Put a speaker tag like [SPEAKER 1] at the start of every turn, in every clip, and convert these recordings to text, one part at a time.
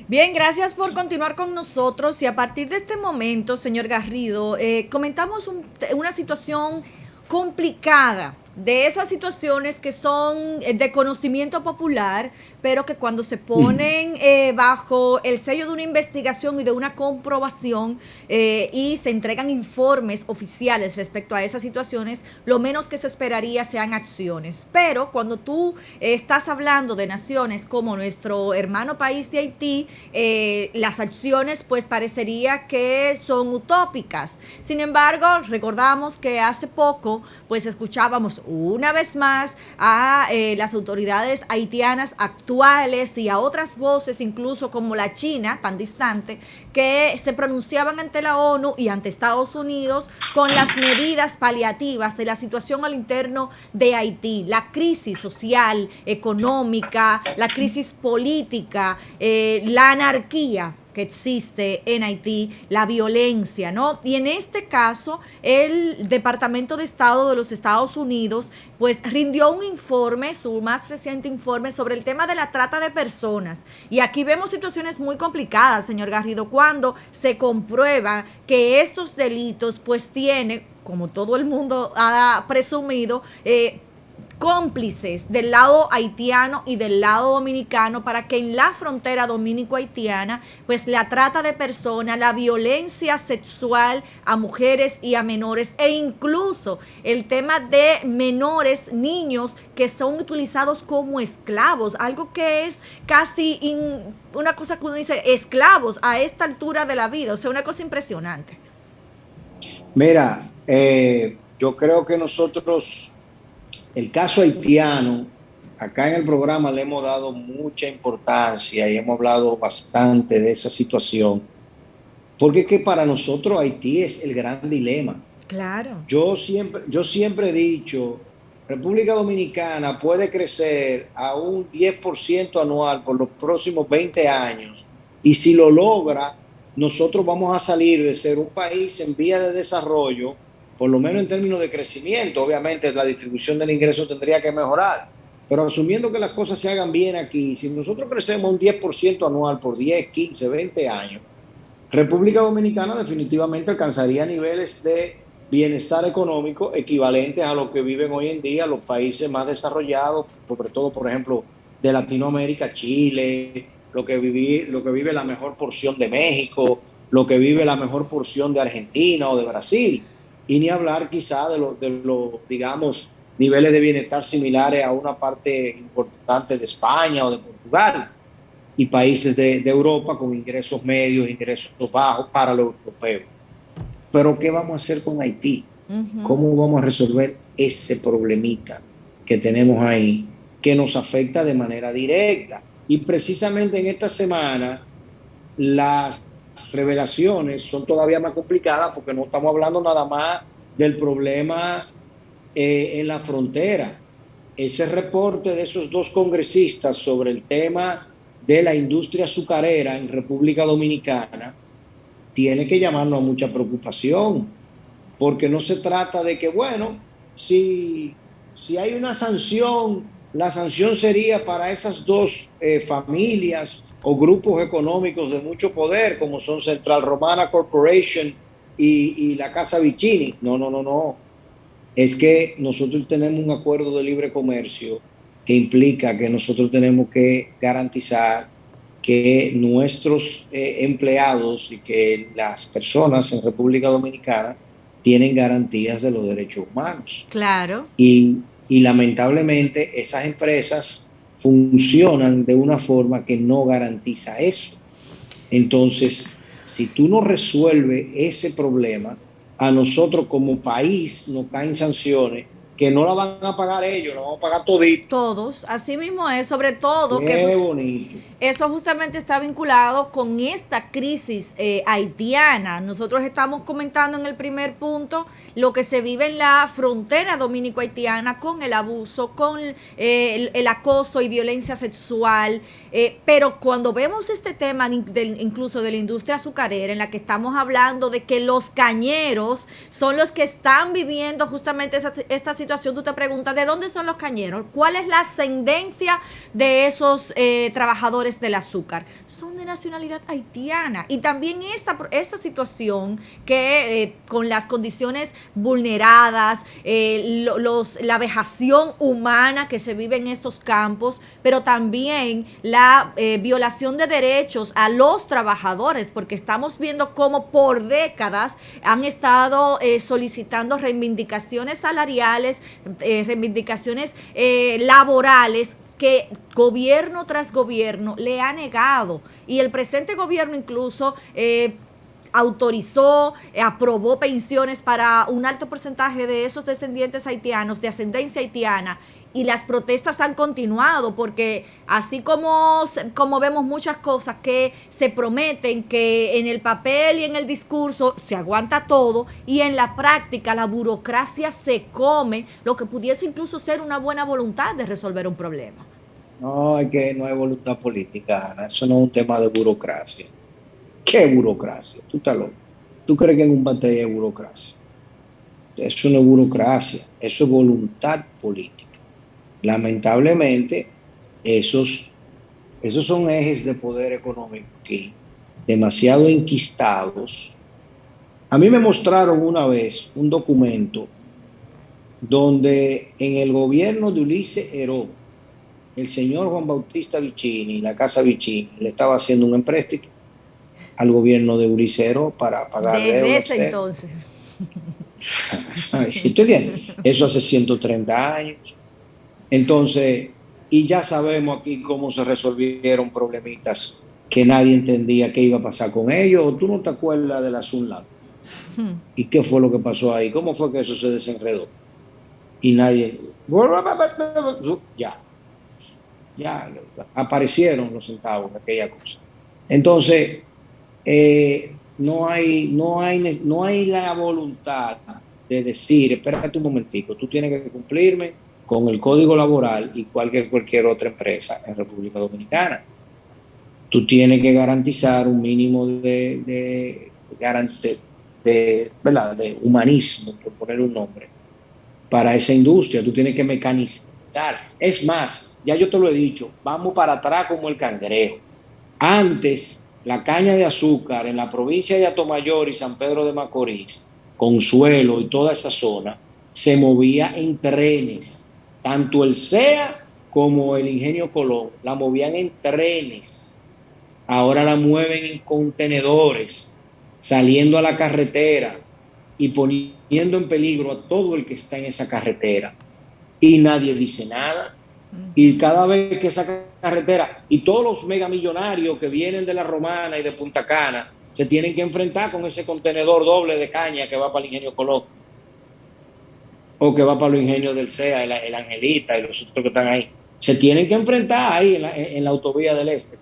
[SPEAKER 1] Bien, gracias por continuar con nosotros y a partir de este momento, señor Garrido, comentamos una situación complicada, de esas situaciones que son de conocimiento popular, pero que cuando se
[SPEAKER 2] Mm.
[SPEAKER 1] ponen bajo el sello de una investigación y de una comprobación y se entregan informes oficiales respecto a esas situaciones, lo menos que se esperaría sean acciones. Pero cuando tú estás hablando de naciones como nuestro hermano país de Haití, las acciones pues parecería que son utópicas. Sin embargo, recordamos que hace poco pues escuchábamos una vez más a las autoridades haitianas actuales y a otras voces, incluso como la China, tan distante, que se pronunciaban ante la ONU y ante Estados Unidos con las medidas paliativas de la situación al interno de Haití, la crisis social, económica, la crisis política, la anarquía que existe en Haití, la violencia, ¿no? Y en este caso, el Departamento de Estado de los Estados Unidos, pues rindió un informe, su más reciente informe, sobre el tema de la trata de personas. Y aquí vemos situaciones muy complicadas, señor Garrido, cuando se comprueba que estos delitos, pues tienen, como todo el mundo ha presumido, cómplices del lado haitiano y del lado dominicano para que en la frontera dominico-haitiana pues la trata de personas, la violencia sexual a mujeres y a menores e incluso el tema de menores, niños que son utilizados como esclavos, algo que es casi una cosa que uno dice, esclavos a esta altura de la vida, o sea, una cosa impresionante.
[SPEAKER 2] Mira, yo creo que nosotros, el caso haitiano, acá en el programa le hemos dado mucha importancia y hemos hablado bastante de esa situación, porque es que para nosotros Haití es el gran dilema.
[SPEAKER 1] Claro.
[SPEAKER 2] Yo siempre he dicho, República Dominicana puede crecer a un 10% anual por los próximos 20 años y si lo logra, nosotros vamos a salir de ser un país en vía de desarrollo, por lo menos en términos de crecimiento. Obviamente la distribución del ingreso tendría que mejorar, pero asumiendo que las cosas se hagan bien aquí, si nosotros crecemos un 10% anual por 10, 15, 20 años, República Dominicana definitivamente alcanzaría niveles de bienestar económico equivalentes a lo que viven hoy en día los países más desarrollados, sobre todo, por ejemplo, de Latinoamérica, Chile, lo que vive la mejor porción de México, lo que vive la mejor porción de Argentina o de Brasil. Y ni hablar quizá de los, digamos, niveles de bienestar similares a una parte importante de España o de Portugal y países de Europa con ingresos medios, ingresos bajos para los europeos. Pero ¿qué vamos a hacer con Haití?
[SPEAKER 1] Ujú.
[SPEAKER 2] ¿Cómo vamos a resolver ese problemita que tenemos ahí que nos afecta de manera directa? Y precisamente en esta semana las revelaciones son todavía más complicadas porque no estamos hablando nada más del problema en la frontera. Ese reporte de esos dos congresistas sobre el tema de la industria azucarera en República Dominicana tiene que llamarnos a mucha preocupación, porque no se trata de que, bueno, si hay una sanción, la sanción sería para esas dos familias o grupos económicos de mucho poder, como son Central Romana Corporation y la Casa Vicini. No, no, no, no. Es que nosotros tenemos un acuerdo de libre comercio que implica que nosotros tenemos que garantizar que nuestros empleados y que las personas en República Dominicana tienen garantías de los derechos humanos.
[SPEAKER 1] Claro.
[SPEAKER 2] Y lamentablemente esas empresas funcionan de una forma que no garantiza eso. Entonces, si tú no resuelves ese problema, a nosotros como país nos caen sanciones que no la van a pagar ellos, la vamos a pagar todito.
[SPEAKER 1] Todos, así mismo es, sobre todo que
[SPEAKER 2] Qué bonito.
[SPEAKER 1] eso justamente está vinculado con esta crisis haitiana. Nosotros estamos comentando en el primer punto lo que se vive en la frontera dominico-haitiana con el abuso, con el acoso y violencia sexual. Pero cuando vemos este tema incluso de la industria azucarera, en la que estamos hablando de que los cañeros son los que están viviendo justamente esta situación, tú te preguntas, ¿de dónde son los cañeros? ¿Cuál es la ascendencia de esos trabajadores trabajadores del azúcar son de nacionalidad haitiana. Y también esa situación que con las condiciones vulneradas, la vejación humana que se vive en estos campos, pero también la violación de derechos a los trabajadores, porque estamos viendo cómo por décadas han estado solicitando reivindicaciones salariales, reivindicaciones laborales que gobierno tras gobierno le ha negado. Y el presente gobierno incluso autorizó, aprobó pensiones para un alto porcentaje de esos descendientes haitianos, de ascendencia haitiana, y las protestas han continuado, porque así como vemos muchas cosas que se prometen, que en el papel y en el discurso se aguanta todo, y en la práctica la burocracia se come lo que pudiese incluso ser una buena voluntad de resolver un problema.
[SPEAKER 2] No, es que no hay voluntad política, Ana. Eso no es un tema de burocracia. ¿Qué burocracia? Tú estás loco. ¿Tú crees que en un batalla hay burocracia? Eso no es burocracia, eso es voluntad política. Lamentablemente, esos son ejes de poder económico que demasiado enquistados. A mí me mostraron una vez un documento donde en el gobierno de Ulises Heró, el señor Juan Bautista Vicini, la casa Vicini, le estaba haciendo un empréstito al gobierno de Ulises Heró para pagar deudas.
[SPEAKER 1] Desde ese entonces.
[SPEAKER 2] Eso hace 130 años. Entonces, y ya sabemos aquí cómo se resolvieron problemitas que nadie entendía qué iba a pasar con ellos. ¿O tú no te acuerdas de la Sunlab? ¿Y qué fue lo que pasó ahí? ¿Cómo fue que eso se desenredó? Y nadie... Ya aparecieron los centavos de aquella cosa. Entonces, no hay la voluntad de decir, espérate un momentico, tú tienes que cumplirme con el código laboral y cualquier otra empresa en República Dominicana. Tú tienes que garantizar un mínimo de humanismo, por poner un nombre, para esa industria. Tú tienes que mecanizar. Es más, ya yo te lo he dicho, vamos para atrás como el cangrejo. Antes, la caña de azúcar en la provincia de Atomayor y San Pedro de Macorís, Consuelo y toda esa zona, se movía en trenes. Tanto el CEA como el Ingenio Colón la movían en trenes. Ahora la mueven en contenedores, saliendo a la carretera y poniendo en peligro a todo el que está en esa carretera. Y nadie dice nada. Y cada vez que esa carretera, y todos los megamillonarios que vienen de La Romana y de Punta Cana, se tienen que enfrentar con ese contenedor doble de caña que va para el Ingenio Colón, o que va para los ingenios del CEA, el Angelita y los otros que están ahí. Se tienen que enfrentar ahí en la autovía del Este.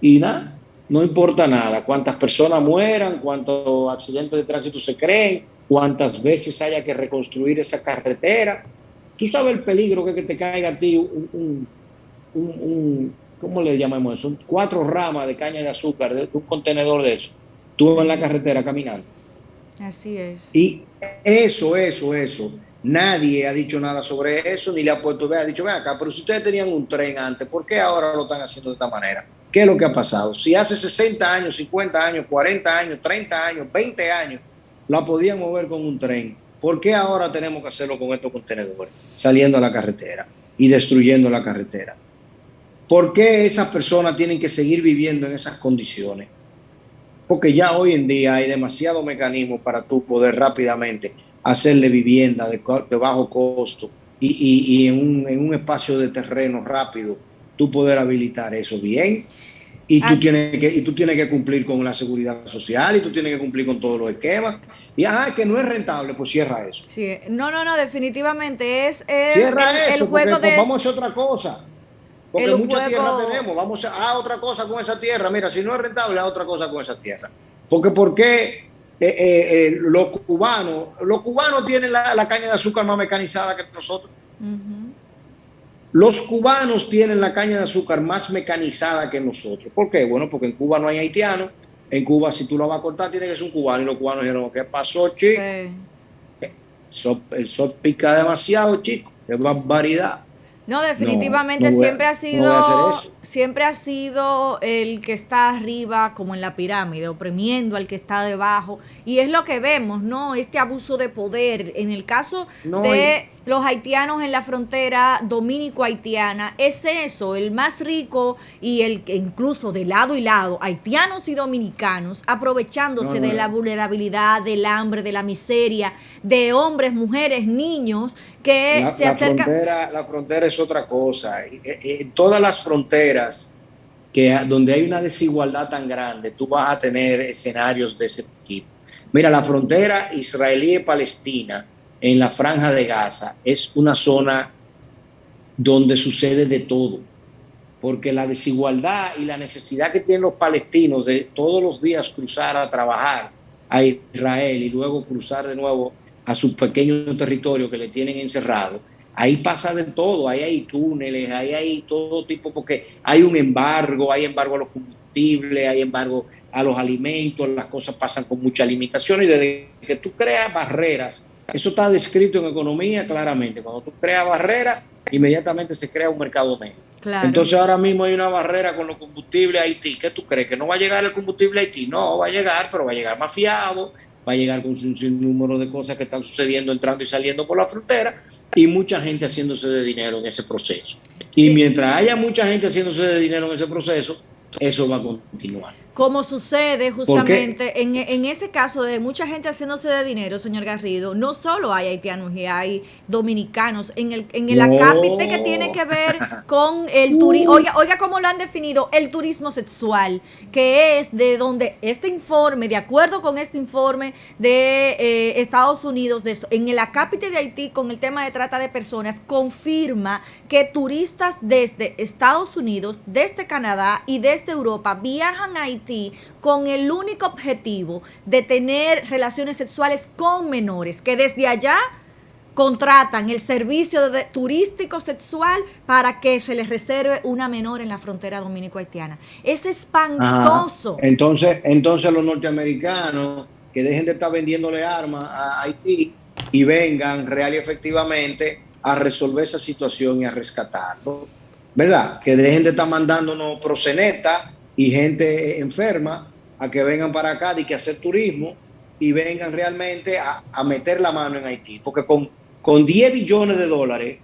[SPEAKER 2] Y nada, no importa nada. Cuántas personas mueran, cuántos accidentes de tránsito se creen, cuántas veces haya que reconstruir esa carretera. Tú sabes el peligro que te caiga a ti ¿cómo le llamamos eso? 4 ramas de caña de azúcar de un contenedor de eso. Tú en la carretera caminando.
[SPEAKER 1] Así es.
[SPEAKER 2] Y eso. Nadie ha dicho nada sobre eso, ni le ha puesto, ha dicho, ven acá, pero si ustedes tenían un tren antes, ¿por qué ahora lo están haciendo de esta manera? ¿Qué es lo que ha pasado? Si hace 60 años, 50 años, 40 años, 30 años, 20 años, la podían mover con un tren, ¿por qué ahora tenemos que hacerlo con estos contenedores, saliendo a la carretera y destruyendo la carretera? ¿Por qué esas personas tienen que seguir viviendo en esas condiciones? Porque ya hoy en día hay demasiados mecanismos para tú poder rápidamente hacerle vivienda de bajo costo y en un espacio de terreno rápido, tú poder habilitar eso bien. Y tú tienes que cumplir con la seguridad social y tú tienes que cumplir con todos los esquemas. Y que no es rentable, pues cierra eso.
[SPEAKER 1] Sí, no, definitivamente es
[SPEAKER 2] cierra
[SPEAKER 1] el juego de...
[SPEAKER 2] Vamos a hacer otra cosa. Porque mucha tierra tenemos, vamos a otra cosa con esa tierra. Mira, si no es rentable, a otra cosa con esa tierra. Porque ¿por qué los cubanos tienen la caña de azúcar más mecanizada que nosotros? Los cubanos tienen la caña de azúcar más mecanizada que nosotros. ¿Por qué? Bueno, porque en Cuba no hay haitianos. En Cuba, si tú la vas a cortar, tiene que ser un cubano. Y los cubanos dijeron, ¿qué pasó, chico? Sí. El sol pica demasiado, chico. Qué barbaridad.
[SPEAKER 1] No,
[SPEAKER 2] No,
[SPEAKER 1] definitivamente
[SPEAKER 2] no voy a hacer eso.
[SPEAKER 1] siempre ha sido el que está arriba como en la pirámide, oprimiendo al que está debajo. Y es lo que vemos, ¿no? Este abuso de poder. En el caso
[SPEAKER 2] No,
[SPEAKER 1] de los haitianos en la frontera dominico-haitiana, es eso, el más rico y el que incluso de lado y lado, haitianos y dominicanos,
[SPEAKER 2] no,
[SPEAKER 1] aprovechándose de la
[SPEAKER 2] no.
[SPEAKER 1] vulnerabilidad, del hambre, de la miseria, de hombres, mujeres, niños que se acercan.
[SPEAKER 2] La frontera es otra cosa. En todas las fronteras donde hay una desigualdad tan grande, tú vas a tener escenarios de ese tipo. Mira, la frontera israelí-palestina en la Franja de Gaza es una zona donde sucede de todo, porque la desigualdad y la necesidad que tienen los palestinos de todos los días cruzar a trabajar a Israel y luego cruzar de nuevo a su pequeño territorio que le tienen encerrado, ahí pasa de todo, ahí hay túneles, ahí hay todo tipo, porque hay embargo a los combustibles, hay embargo a los alimentos, las cosas pasan con muchas limitaciones y desde que tú creas barreras, eso está descrito en economía claramente, cuando tú creas barreras, inmediatamente se crea un mercado negro.
[SPEAKER 1] Claro.
[SPEAKER 2] Entonces ahora mismo hay una barrera con los combustibles a Haití. ¿Qué tú crees? ¿Que no va a llegar el combustible a Haití? No, va a llegar, pero va a llegar mafiado, va a llegar con un sinnúmero de cosas que están sucediendo, entrando y saliendo por la frontera, y mucha gente haciéndose de dinero en ese proceso. Y
[SPEAKER 1] Sí,
[SPEAKER 2] mientras haya mucha gente haciéndose de dinero en ese proceso, eso va a continuar.
[SPEAKER 1] como sucede
[SPEAKER 2] ¿Por qué?
[SPEAKER 1] justamente en ese caso de mucha gente haciéndose de dinero, señor Garrido, no solo hay haitianos y hay dominicanos, en el acápite que tiene
[SPEAKER 2] No.
[SPEAKER 1] que ver con el turismo, oiga cómo lo han definido, el turismo sexual, que es de donde este informe, de acuerdo con este informe de Estados Unidos, en el acápite de Haití con el tema de trata de personas, confirma que turistas desde Estados Unidos, desde Canadá y desde Europa viajan a Haití con el único objetivo de tener relaciones sexuales con menores, que desde allá contratan el servicio turístico sexual para que se les reserve una menor en la frontera dominico-haitiana. Es
[SPEAKER 2] Ajá.
[SPEAKER 1] espantoso.
[SPEAKER 2] Entonces los norteamericanos que dejen de estar vendiéndole armas a Haití y vengan real y efectivamente a resolver esa situación y a rescatarlo, ¿verdad? Que dejen de estar mandándonos proxenetas y gente enferma a que vengan para acá y que hacer turismo y vengan realmente a meter la mano en Haití, porque con 10 billones de dólares,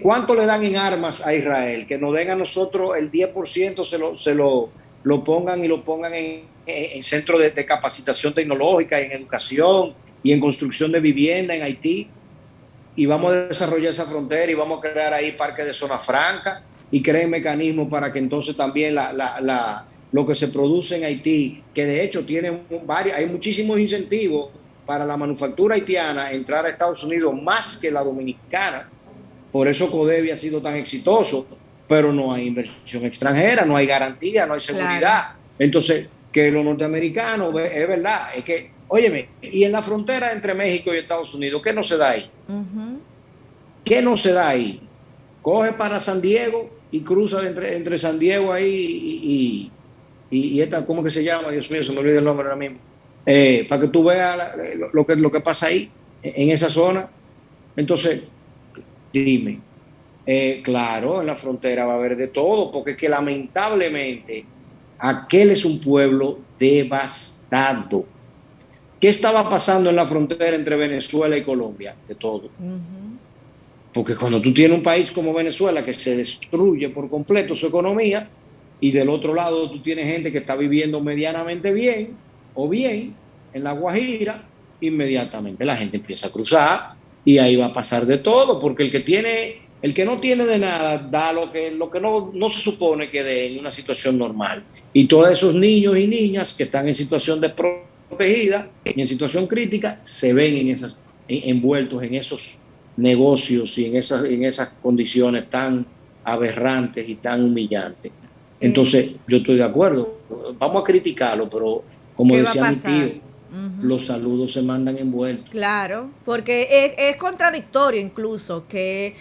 [SPEAKER 2] ¿cuánto le dan en armas a Israel? Que nos den a nosotros el 10%, lo pongan y lo pongan en centros de capacitación tecnológica, en educación y en construcción de vivienda en Haití, y vamos a desarrollar esa frontera y vamos a crear ahí parques de zona franca y creen mecanismos para que entonces también lo que se produce en Haití, que de hecho tiene hay muchísimos incentivos para la manufactura haitiana entrar a Estados Unidos más que la dominicana. Por eso Codevi ha sido tan exitoso, pero no hay inversión extranjera, no hay garantía, no hay
[SPEAKER 1] Claro.
[SPEAKER 2] seguridad. Entonces, que los norteamericanos, es verdad, es que, óyeme, y en la frontera entre México y Estados Unidos, ¿qué no se da ahí?
[SPEAKER 1] Ujú.
[SPEAKER 2] ¿Qué no se da ahí? Coge para San Diego y cruza entre San Diego ahí y esta, ¿cómo que se llama? Dios mío, se me olvida el nombre ahora mismo. Para que tú veas lo que pasa ahí, en esa zona. Entonces, dime, claro, en la frontera va a haber de todo, porque es que lamentablemente aquel es un pueblo devastado. ¿Qué estaba pasando en la frontera entre Venezuela y Colombia? De todo.
[SPEAKER 1] Ujú.
[SPEAKER 2] Porque cuando tú tienes un país como Venezuela que se destruye por completo su economía y del otro lado tú tienes gente que está viviendo medianamente bien o bien en La Guajira, inmediatamente la gente empieza a cruzar y ahí va a pasar de todo, porque el que no tiene de nada da lo que no se supone que dé en una situación normal. Y todos esos niños y niñas que están en situación desprotegida y en situación crítica se ven envueltos en esos negocios y en esas condiciones tan aberrantes y tan humillantes.
[SPEAKER 1] Eh,
[SPEAKER 2] Entonces, yo estoy de acuerdo, vamos a criticarlo, pero como
[SPEAKER 1] ¿Qué va a
[SPEAKER 2] decía mi
[SPEAKER 1] pasar?
[SPEAKER 2] tío,
[SPEAKER 1] Ujú.
[SPEAKER 2] los saludos se mandan envueltos.
[SPEAKER 1] Claro, porque es contradictorio incluso que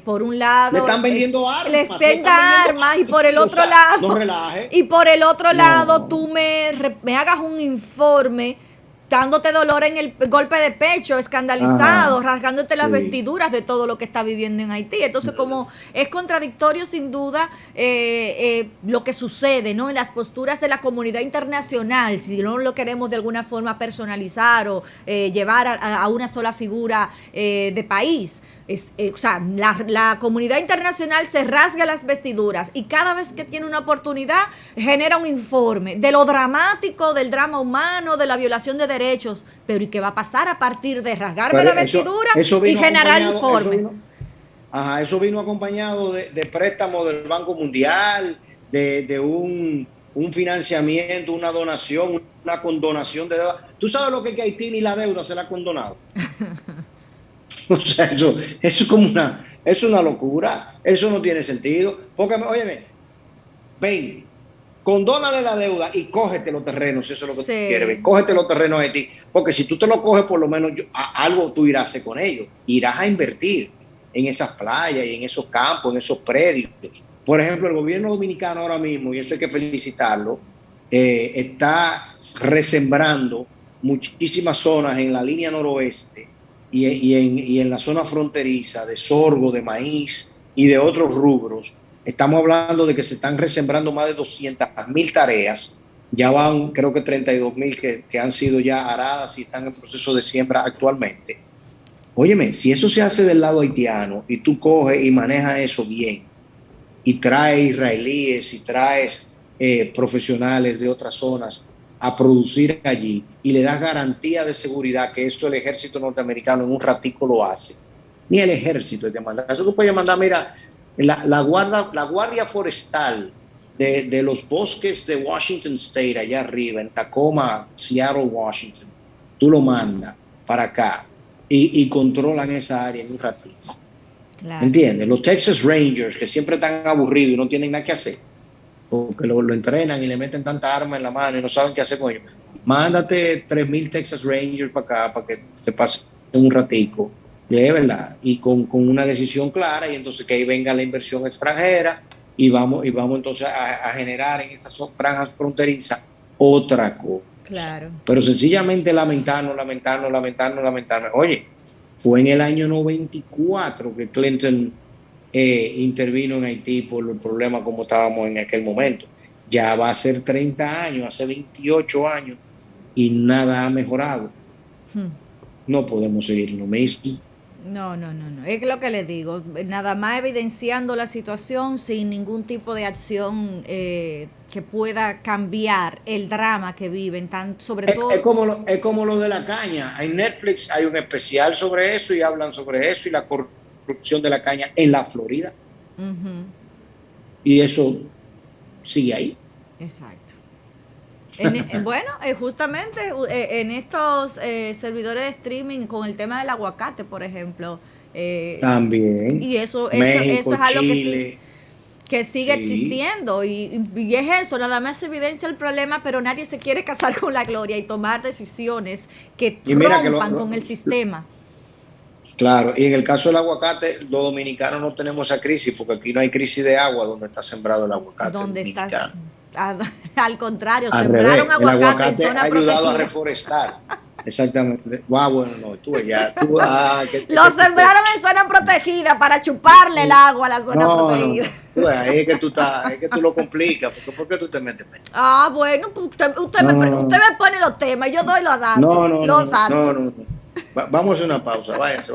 [SPEAKER 1] por un
[SPEAKER 2] Le
[SPEAKER 1] lado
[SPEAKER 2] están vendiendo armas, le
[SPEAKER 1] les
[SPEAKER 2] están
[SPEAKER 1] da
[SPEAKER 2] vendiendo
[SPEAKER 1] armas y
[SPEAKER 2] armas.
[SPEAKER 1] por el
[SPEAKER 2] O
[SPEAKER 1] otro
[SPEAKER 2] sea, no
[SPEAKER 1] lado
[SPEAKER 2] relaje.
[SPEAKER 1] y por el otro lado
[SPEAKER 2] No,
[SPEAKER 1] tú me hagas un informe dándote dolor en el golpe de pecho, escandalizado, rasgándote las vestiduras de todo lo que está viviendo en Haití. Entonces, como es contradictorio sin duda lo que sucede, ¿no? En las posturas de la comunidad internacional, si no lo queremos de alguna forma personalizar o llevar a una sola figura de país. O sea, la comunidad internacional se rasga las vestiduras y cada vez que tiene una oportunidad genera un informe de lo dramático, del drama humano, de la violación de derechos. Pero ¿y qué va a pasar a partir de rasgarme la vestidura y generar informe?
[SPEAKER 2] Eso vino acompañado de préstamos del Banco Mundial, de un financiamiento, una donación, una condonación de deuda. ¿Tú sabes lo que es que Haití ni la deuda se la ha condonado? O sea, eso es como es una locura, eso no tiene sentido. Porque, óyeme, ven, condónale la deuda y cógete los terrenos, si eso es lo que tú quieres, ven, cógete los terrenos de ti. Porque si tú te los coges, por lo menos algo tú irás a hacer con ellos. Irás a invertir en esas playas y en esos campos, en esos predios. Por ejemplo, el gobierno dominicano ahora mismo, y eso hay que felicitarlo, está resembrando muchísimas zonas en la línea noroeste y en la zona fronteriza de sorgo, de maíz y de otros rubros. Estamos hablando de que se están resembrando más de 200.000 tareas. Ya van, creo que 32.000 que han sido ya aradas y están en proceso de siembra actualmente. Óyeme, si eso se hace del lado haitiano y tú coges y manejas eso bien y traes israelíes y traes profesionales de otras zonas a producir allí y le das garantía de seguridad que esto el ejército norteamericano en un ratico lo hace. Ni el ejército hay que mandar. Eso tú puedes mandar, mira, la guardia forestal de los bosques de Washington State, allá arriba, en Tacoma, Seattle, Washington. Tú lo mandas para acá y controlan esa área en un ratito. Claro. ¿Entiendes? Los Texas Rangers, que siempre están aburridos y no tienen nada que hacer, porque lo entrenan y le meten tanta arma en la mano y no saben qué hacer con ellos. Mándate 3.000 Texas Rangers para acá para que se pase un ratico, de verdad, y con una decisión clara, y entonces que ahí venga la inversión extranjera y vamos entonces a generar en esas franjas fronterizas otra cosa.
[SPEAKER 1] Claro.
[SPEAKER 2] Pero sencillamente lamentarnos. Oye, fue en el año 94 que Clinton intervino en Haití por el problema como estábamos en aquel momento. Ya va a ser 30 años, hace 28 años, y nada ha mejorado. No podemos seguir lo mismo.
[SPEAKER 1] No. Es lo que les digo. Nada más evidenciando la situación sin ningún tipo de acción que pueda cambiar el drama que viven, sobre todo.
[SPEAKER 2] Es como lo de la caña. En Netflix hay un especial sobre eso y hablan sobre eso y la corrupción de la caña en la Florida. Y eso sigue ahí.
[SPEAKER 1] Exacto. Bueno, justamente en estos servidores de streaming con el tema del aguacate, por ejemplo.
[SPEAKER 2] También.
[SPEAKER 1] Y eso
[SPEAKER 2] México,
[SPEAKER 1] es algo
[SPEAKER 2] Chile,
[SPEAKER 1] que sigue existiendo. Y es eso, nada más se evidencia el problema, pero nadie se quiere casar con la gloria y tomar decisiones que rompan con el sistema.
[SPEAKER 2] Claro, y en el caso del aguacate, los dominicanos no tenemos esa crisis, porque aquí no hay crisis de agua donde está sembrado el aguacate.
[SPEAKER 1] ¿Dónde estás? Al contrario,
[SPEAKER 2] sembraron
[SPEAKER 1] aguacate en zona
[SPEAKER 2] ha ayudado
[SPEAKER 1] protegida.
[SPEAKER 2] A reforestar. Exactamente. Bueno, no, tú ya.
[SPEAKER 1] Lo sembraron en zona protegida para chuparle el agua a la zona protegida.
[SPEAKER 2] No. Es que tú lo complicas. ¿Por qué tú te metes?
[SPEAKER 1] Bueno, pues usted me pone los temas, yo doy los datos.
[SPEAKER 2] No. Vamos a una pausa. Váyanse.